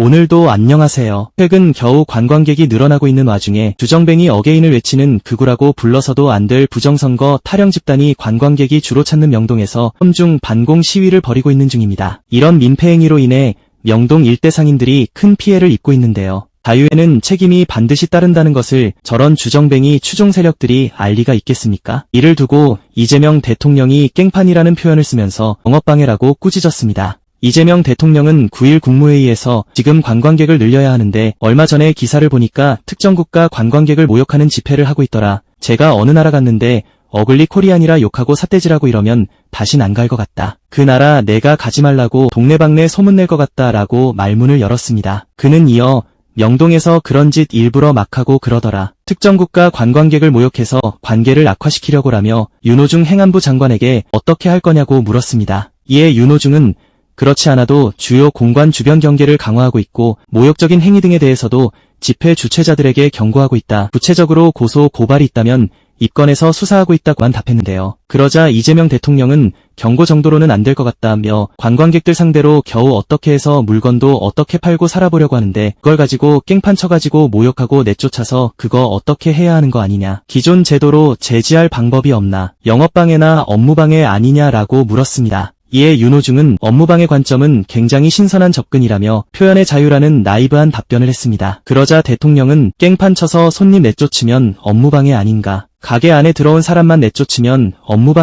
오늘도 안녕하세요. 최근 겨우 관광객이 늘어나고 있는 와중에 주정뱅이 어게인을 외치는 극우라고 불러서도 안 될 부정선거 타령 집단이 관광객이 주로 찾는 명동에서 험중 반공 시위를 벌이고 있는 중입니다. 이런 민폐 행위로 인해 명동 일대 상인들이 큰 피해를 입고 있는데요. 자유에는 책임이 반드시 따른다는 것을 저런 주정뱅이 추종 세력들이 알 리가 있겠습니까? 이를 두고 이재명 대통령이 깽판이라는 표현을 쓰면서 영업방해라고 꾸짖었습니다. 이재명 대통령은 9일 국무회의에서 지금 관광객을 늘려야 하는데 얼마 전에 기사를 보니까 특정 국가 관광객을 모욕하는 집회를 하고 있더라. 제가 어느 나라 갔는데 어글리 코리안이라 욕하고 삿대질하고 이러면 다신 안 갈 것 같다. 그 나라 내가 가지 말라고 동네방네 소문낼 것 같다 라고 말문을 열었습니다. 그는 이어 명동에서 그런 짓 일부러 막 하고 그러더라. 특정 국가 관광객을 모욕해서 관계를 악화시키려고라며 윤호중 행안부 장관에게 어떻게 할 거냐고 물었습니다. 이에 윤호중은 그렇지 않아도 주요 공관 주변 경계를 강화하고 있고 모욕적인 행위 등에 대해서도 집회 주최자들에게 경고하고 있다. 구체적으로 고소 고발이 있다면 입건해서 수사하고 있다고만 답했는데요. 그러자 이재명 대통령은 경고 정도로는 안 될 것 같다며 관광객들 상대로 겨우 어떻게 해서 물건도 어떻게 팔고 살아보려고 하는데 그걸 가지고 깽판 쳐가지고 모욕하고 내쫓아서 그거 어떻게 해야 하는 거 아니냐. 기존 제도로 제지할 방법이 없나. 영업방해나 업무방해 아니냐라고 물었습니다. 이에 윤호중은 업무방해 관점은 굉장히 신선한 접근이라며 표현의 자유라는 나이브한 답변을 했습니다. 그러자 대통령은 깽판 쳐서 손님 내쫓으면 업무방해 아닌가. 가게 안에 들어온 사람만 내쫓으면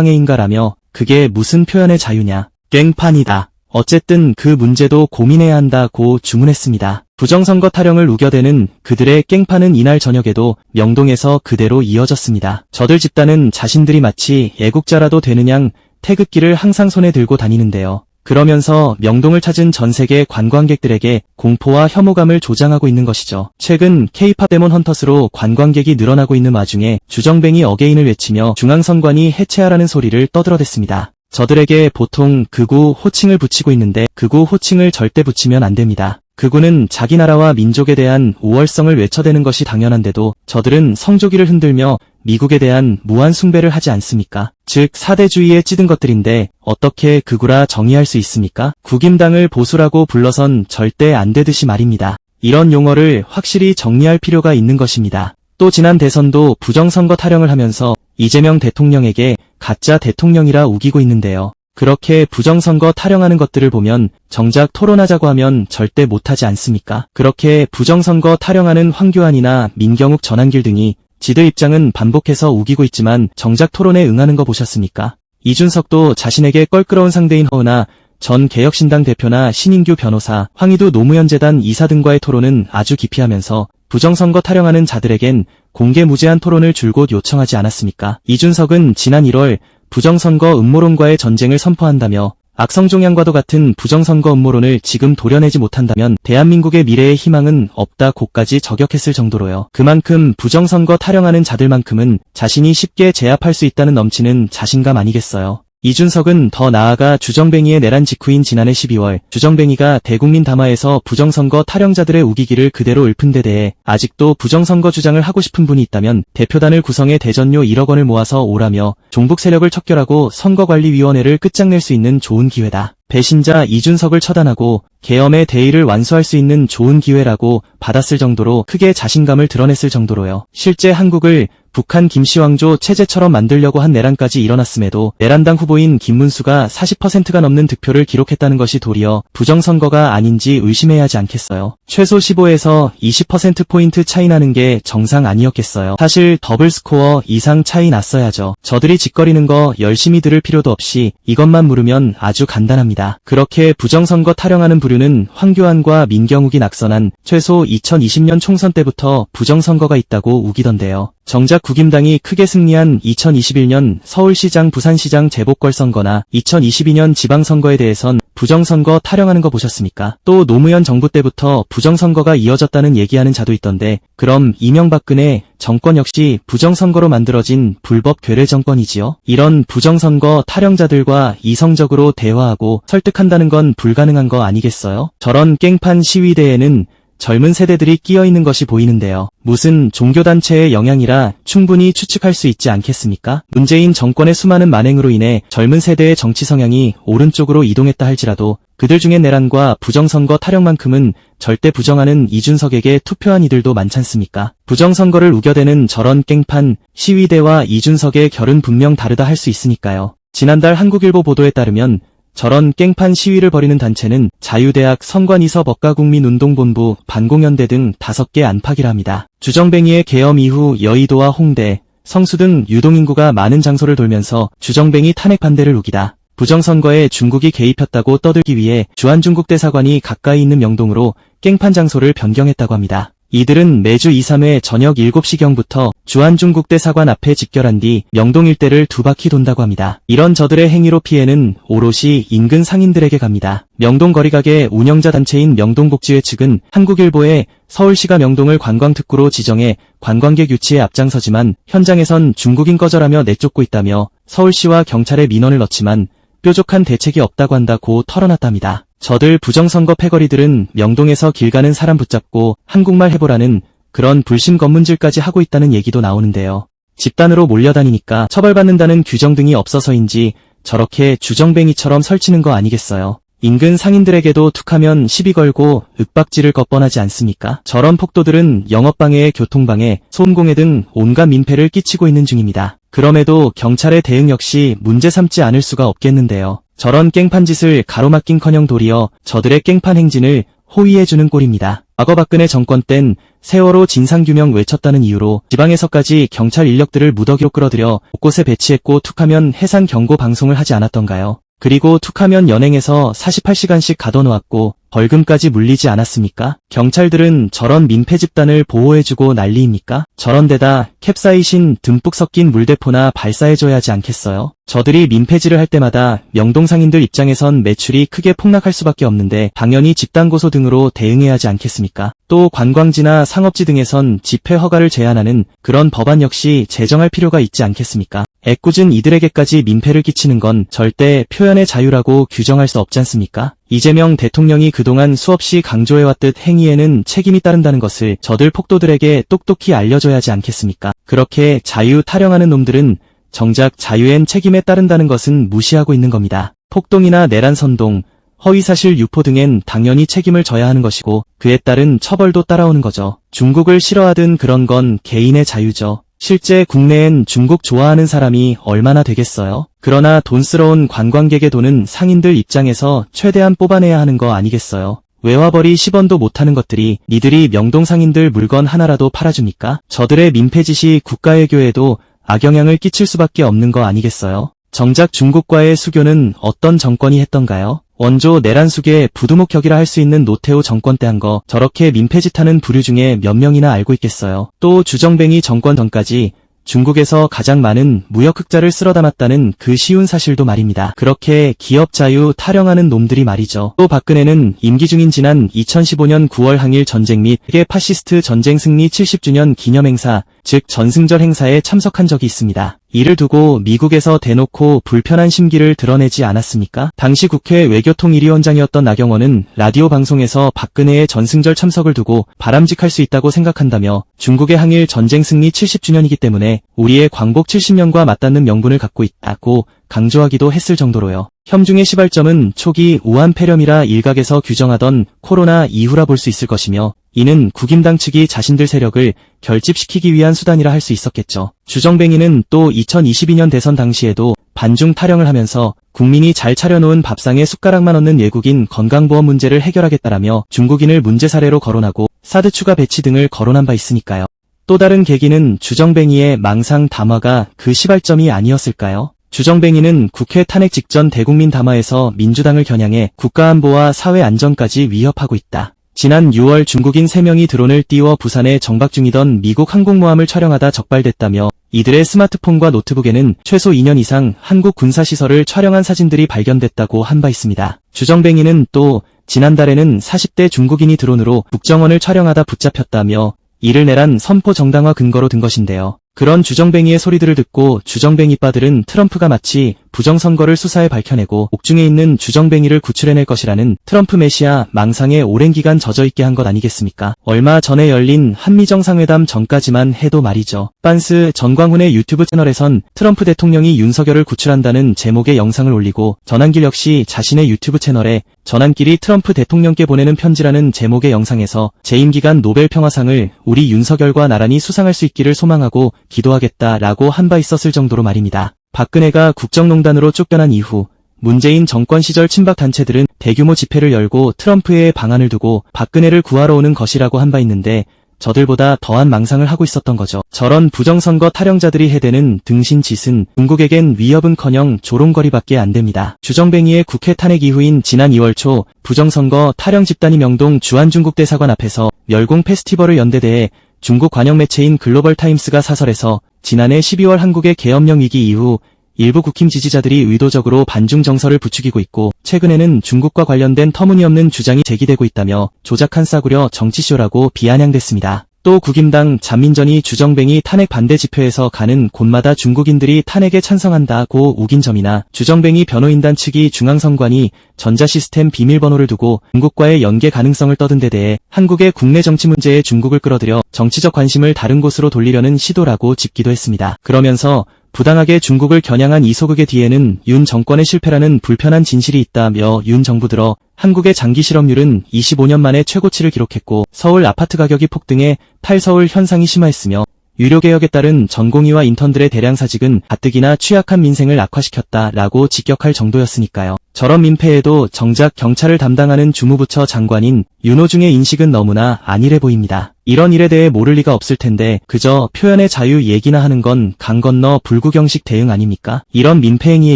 업무방해인가라며 그게 무슨 표현의 자유냐. 깽판이다. 어쨌든 그 문제도 고민해야 한다고 주문했습니다. 부정선거 타령을 우겨대는 그들의 깽판은 이날 저녁에도 명동에서 그대로 이어졌습니다. 저들 집단은 자신들이 마치 애국자라도 되는 양 태극기를 항상 손에 들고 다니는데요. 그러면서 명동을 찾은 전 세계 관광객들에게 공포와 혐오감을 조장하고 있는 것이죠. 최근 K-팝 데몬 헌터스로 관광객이 늘어나고 있는 와중에 주정뱅이 어게인을 외치며 중앙선관위 해체하라는 소리를 떠들어댔습니다. 저들에게 보통 극우 호칭을 붙이고 있는데 극우 호칭을 절대 붙이면 안 됩니다. 극우는 자기 나라와 민족에 대한 우월성을 외쳐대는 것이 당연한데도 저들은 성조기를 흔들며 미국에 대한 무한 숭배를 하지 않습니까? 즉 사대주의에 찌든 것들인데 어떻게 극우라 정의할 수 있습니까? 국임당을 보수라고 불러선 절대 안 되듯이 말입니다. 이런 용어를 확실히 정리할 필요가 있는 것입니다. 또 지난 대선도 부정선거 타령을 하면서 이재명 대통령에게 가짜 대통령이라 우기고 있는데요. 그렇게 부정선거 타령하는 것들을 보면 정작 토론하자고 하면 절대 못하지 않습니까? 그렇게 부정선거 타령하는 황교안이나 민경욱 전한길 등이 지들 입장은 반복해서 우기고 있지만 정작 토론에 응하는 거 보셨습니까? 이준석도 자신에게 껄끄러운 상대인 허은하 전 개혁신당 대표나 신인규 변호사, 황희두 노무현재단 이사 등과의 토론은 아주 기피하면서 부정선거 타령하는 자들에겐 공개 무제한 토론을 줄곧 요청하지 않았습니까? 이준석은 지난 1월 부정선거 음모론과의 전쟁을 선포한다며 악성종양과도 같은 부정선거 음모론을 지금 도려내지 못한다면 대한민국의 미래의 희망은 없다고까지 저격했을 정도로요. 그만큼 부정선거 타령하는 자들만큼은 자신이 쉽게 제압할 수 있다는 넘치는 자신감 아니겠어요. 이준석은 더 나아가 주정뱅이의 내란 직후인 지난해 12월 주정뱅이가 대국민 담화에서 부정선거 타령자들의 우기기를 그대로 읊은 데 대해 아직도 부정선거 주장을 하고 싶은 분이 있다면 대표단을 구성해 대전료 1억 원을 모아서 오라며 종북 세력을 척결하고 선거관리위원회를 끝장낼 수 있는 좋은 기회다. 배신자 이준석을 처단하고 계엄의 대의를 완수할 수 있는 좋은 기회라고 받았을 정도로 크게 자신감을 드러냈을 정도로요. 실제 한국을 북한 김씨왕조 체제처럼 만들려고 한 내란까지 일어났음에도 내란당 후보인 김문수가 40%가 넘는 득표를 기록했다는 것이 도리어 부정선거가 아닌지 의심해야 하지 않겠어요. 최소 15에서 20%포인트 차이 나는 게 정상 아니었겠어요. 사실 더블 스코어 이상 차이 났어야죠. 저들이 짓거리는 거 열심히 들을 필요도 없이 이것만 물으면 아주 간단합니다. 그렇게 부정선거 타령하는 부류는 황교안과 민경욱이 낙선한 최소 2020년 총선 때부터 부정선거가 있다고 우기던데요. 정작 국임당이 크게 승리한 2021년 서울시장 부산시장 재보궐선거나 2022년 지방선거에 대해선 부정선거 타령하는 거 보셨습니까? 또 노무현 정부 때부터 부정선거가 이어졌다는 얘기하는 자도 있던데 그럼 이명박근혜 정권 역시 부정선거로 만들어진 불법 괴뢰 정권이지요? 이런 부정선거 타령자들과 이성적으로 대화하고 설득한다는 건 불가능한 거 아니겠어요? 저런 깽판 시위대에는 젊은 세대들이 끼어있는 것이 보이는데요. 무슨 종교단체의 영향이라 충분히 추측할 수 있지 않겠습니까? 문재인 정권의 수많은 만행으로 인해 젊은 세대의 정치 성향이 오른쪽으로 이동했다 할지라도 그들 중엔 내란과 부정선거 타령만큼은 절대 부정하는 이준석에게 투표한 이들도 많잖습니까? 부정선거를 우겨대는 저런 깽판 시위대와 이준석의 결은 분명 다르다 할 수 있으니까요. 지난달 한국일보 보도에 따르면 저런 깽판 시위를 벌이는 단체는 자유대학 선관위서 법가국민운동본부 반공연대 등 5개 안팎이랍니다. 주정뱅이의 계엄 이후 여의도와 홍대, 성수 등 유동인구가 많은 장소를 돌면서 주정뱅이 탄핵 반대를 우기다. 부정선거에 중국이 개입했다고 떠들기 위해 주한중국 대사관이 가까이 있는 명동으로 깽판 장소를 변경했다고 합니다. 이들은 매주 2, 3회 저녁 7시경부터 주한중국 대사관 앞에 집결한 뒤 명동 일대를 2바퀴 돈다고 합니다. 이런 저들의 행위로 피해는 오롯이 인근 상인들에게 갑니다. 명동 거리가게 운영자 단체인 명동복지회 측은 한국일보에 서울시가 명동을 관광특구로 지정해 관광객 유치에 앞장서지만 현장에선 중국인 거절하며 내쫓고 있다며 서울시와 경찰에 민원을 넣지만 뾰족한 대책이 없다고 한다고 털어놨답니다. 저들 부정선거 패거리들은 명동에서 길 가는 사람 붙잡고 한국말 해보라는 그런 불심 검문질까지 하고 있다는 얘기도 나오는데요. 집단으로 몰려다니니까 처벌받는다는 규정 등이 없어서인지 저렇게 주정뱅이처럼 설치는 거 아니겠어요. 인근 상인들에게도 툭하면 시비 걸고 윽박지를 것 뻔하지 않습니까? 저런 폭도들은 영업방해, 교통방해, 소음공해 등 온갖 민폐를 끼치고 있는 중입니다. 그럼에도 경찰의 대응 역시 문제 삼지 않을 수가 없겠는데요. 저런 깽판 짓을 가로막긴커녕 도리어 저들의 깽판 행진을 호위해주는 꼴입니다. 과거 박근혜 정권 땐 세월호 진상규명 외쳤다는 이유로 지방에서까지 경찰 인력들을 무더기로 끌어들여 곳곳에 배치했고 툭하면 해상 경고 방송을 하지 않았던가요? 그리고 툭하면 연행해서 48시간씩 가둬놓았고 벌금까지 물리지 않았습니까? 경찰들은 저런 민폐 집단을 보호해주고 난리입니까? 저런 데다 캡사이신 듬뿍 섞인 물대포나 발사해줘야 하지 않겠어요? 저들이 민폐질을 할 때마다 명동 상인들 입장에선 매출이 크게 폭락할 수밖에 없는데 당연히 집단고소 등으로 대응해야 하지 않겠습니까? 또 관광지나 상업지 등에선 집회 허가를 제한하는 그런 법안 역시 제정할 필요가 있지 않겠습니까? 애꿎은 이들에게까지 민폐를 끼치는 건 절대 표현의 자유라고 규정할 수 없지 않습니까? 이재명 대통령이 그동안 수없이 강조해왔듯 행위에는 책임이 따른다는 것을 저들 폭도들에게 똑똑히 알려줘야 하지 않겠습니까? 그렇게 자유 타령하는 놈들은 정작 자유엔 책임에 따른다는 것은 무시하고 있는 겁니다. 폭동이나 내란 선동, 허위사실 유포 등엔 당연히 책임을 져야 하는 것이고 그에 따른 처벌도 따라오는 거죠. 중국을 싫어하든 그런 건 개인의 자유죠. 실제 국내엔 중국 좋아하는 사람이 얼마나 되겠어요? 그러나 돈스러운 관광객의 돈은 상인들 입장에서 최대한 뽑아내야 하는 거 아니겠어요? 외화벌이 10원도 못하는 것들이 니들이 명동 상인들 물건 하나라도 팔아줍니까? 저들의 민폐짓이 국가외교에도 악영향을 끼칠 수밖에 없는 거 아니겠어요? 정작 중국과의 수교는 어떤 정권이 했던가요? 원조 내란 수계 부두목격이라 할 수 있는 노태우 정권 때 한 거 저렇게 민폐짓하는 부류 중에 몇 명이나 알고 있겠어요. 또 주정뱅이 정권 전까지 중국에서 가장 많은 무역 흑자를 쓸어 담았다는 그 쉬운 사실도 말입니다. 그렇게 기업 자유 타령하는 놈들이 말이죠. 또 박근혜는 임기 중인 지난 2015년 9월 항일 전쟁 및 세계 파시스트 전쟁 승리 70주년 기념행사, 즉 전승절 행사에 참석한 적이 있습니다. 이를 두고 미국에서 대놓고 불편한 심기를 드러내지 않았습니까? 당시 국회 외교통일위원장이었던 나경원은 라디오 방송에서 박근혜의 전승절 참석을 두고 바람직할 수 있다고 생각한다며 중국의 항일 전쟁 승리 70주년이기 때문에 우리의 광복 70년과 맞닿는 명분을 갖고 있다고 강조하기도 했을 정도로요. 혐중의 시발점은 초기 우한 폐렴이라 일각에서 규정하던 코로나 이후라 볼 수 있을 것이며 이는 국임당 측이 자신들 세력을 결집시키기 위한 수단이라 할 수 있었겠죠. 주정뱅이는 또 2022년 대선 당시에도 반중 타령을 하면서 국민이 잘 차려놓은 밥상에 숟가락만 얹는 외국인 건강보험 문제를 해결하겠다라며 중국인을 문제 사례로 거론하고 사드 추가 배치 등을 거론한 바 있으니까요. 또 다른 계기는 주정뱅이의 망상 담화가 그 시발점이 아니었을까요? 주정뱅이는 국회 탄핵 직전 대국민 담화에서 민주당을 겨냥해 국가안보와 사회안전까지 위협하고 있다. 지난 6월 중국인 3명이 드론을 띄워 부산에 정박 중이던 미국 항공모함을 촬영하다 적발됐다며 이들의 스마트폰과 노트북에는 최소 2년 이상 한국 군사시설을 촬영한 사진들이 발견됐다고 한 바 있습니다. 주정뱅이는 또 지난달에는 40대 중국인이 드론으로 국정원을 촬영하다 붙잡혔다며 이를 내란 선포 정당화 근거로 든 것인데요. 그런 주정뱅이의 소리들을 듣고 주정뱅이빠들은 트럼프가 마치 부정선거를 수사해 밝혀내고 옥중에 있는 주정뱅이를 구출해낼 것이라는 트럼프 메시아 망상에 오랜 기간 젖어있게 한 것 아니겠습니까? 얼마 전에 열린 한미정상회담 전까지만 해도 말이죠. 빤스 전광훈의 유튜브 채널에선 트럼프 대통령이 윤석열을 구출한다는 제목의 영상을 올리고 전한길 역시 자신의 유튜브 채널에 전환길이 트럼프 대통령께 보내는 편지라는 제목의 영상에서 재임 기간 노벨 평화상을 우리 윤석열과 나란히 수상할 수 있기를 소망하고 기도하겠다라고 한 바 있었을 정도로 말입니다. 박근혜가 국정농단으로 쫓겨난 이후 문재인 정권 시절 친박 단체들은 대규모 집회를 열고 트럼프의 방안을 두고 박근혜를 구하러 오는 것이라고 한 바 있는데 저들보다 더한 망상을 하고 있었던 거죠. 저런 부정선거 탈영자들이 해대는 등신짓은 중국에겐 위협은커녕 조롱거리밖에 안 됩니다. 주정뱅이의 국회 탄핵 이후인 지난 2월 초 부정선거 탈영 집단이 명동 주한중국 대사관 앞에서 멸공 페스티벌을 연 데 대해 중국 관영 매체인 글로벌 타임스가 사설에서 지난해 12월 한국의 계엄령 위기 이후 일부 국힘 지지자들이 의도적으로 반중 정서를 부추기고 있고 최근에는 중국과 관련된 터무니없는 주장이 제기되고 있다며 조작한 싸구려 정치쇼라고 비아냥댔습니다. 또 국임당 잔민전이 주정뱅이 탄핵 반대 집회에서 가는 곳마다 중국인들이 탄핵에 찬성한다고 우긴 점이나 주정뱅이 변호인단 측이 중앙선관위 전자시스템 비밀번호를 두고 중국과의 연계 가능성을 떠든 데 대해 한국의 국내 정치 문제에 중국을 끌어들여 정치적 관심을 다른 곳으로 돌리려는 시도라고 짚기도 했습니다. 그러면서 부당하게 중국을 겨냥한 이 소극의 뒤에는 윤 정권의 실패라는 불편한 진실이 있다며 윤 정부 들어 한국의 장기 실업률은 25년 만에 최고치를 기록했고 서울 아파트 가격이 폭등해 탈서울 현상이 심화했으며 유료개혁에 따른 전공의와 인턴들의 대량 사직은 가뜩이나 취약한 민생을 악화시켰다라고 직격할 정도였으니까요. 저런 민폐에도 정작 경찰을 담당하는 주무부처 장관인 윤호중의 인식은 너무나 안일해 보입니다. 이런 일에 대해 모를 리가 없을 텐데 그저 표현의 자유 얘기나 하는 건 강 건너 불구경식 대응 아닙니까? 이런 민폐 행위에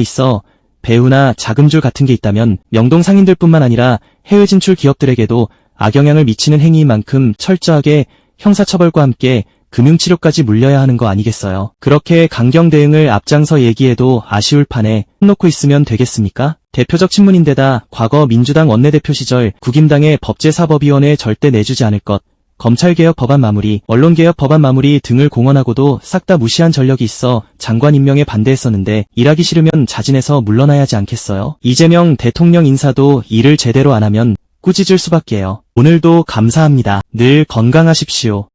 있어 배후나 자금줄 같은 게 있다면 명동 상인들뿐만 아니라 해외 진출 기업들에게도 악영향을 미치는 행위인 만큼 철저하게 형사처벌과 함께 금융치료까지 물려야 하는 거 아니겠어요? 그렇게 강경 대응을 앞장서 얘기해도 아쉬울 판에 놓고 있으면 되겠습니까? 대표적 친문인데다 과거 민주당 원내대표 시절 국임당의 법제사법위원회에 절대 내주지 않을 것, 검찰개혁 법안 마무리, 언론개혁 법안 마무리 등을 공언하고도 싹 다 무시한 전력이 있어 장관 임명에 반대했었는데 일하기 싫으면 자진해서 물러나야 하지 않겠어요? 이재명 대통령 인사도 일을 제대로 안 하면 꾸짖을 수밖에요. 오늘도 감사합니다. 늘 건강하십시오.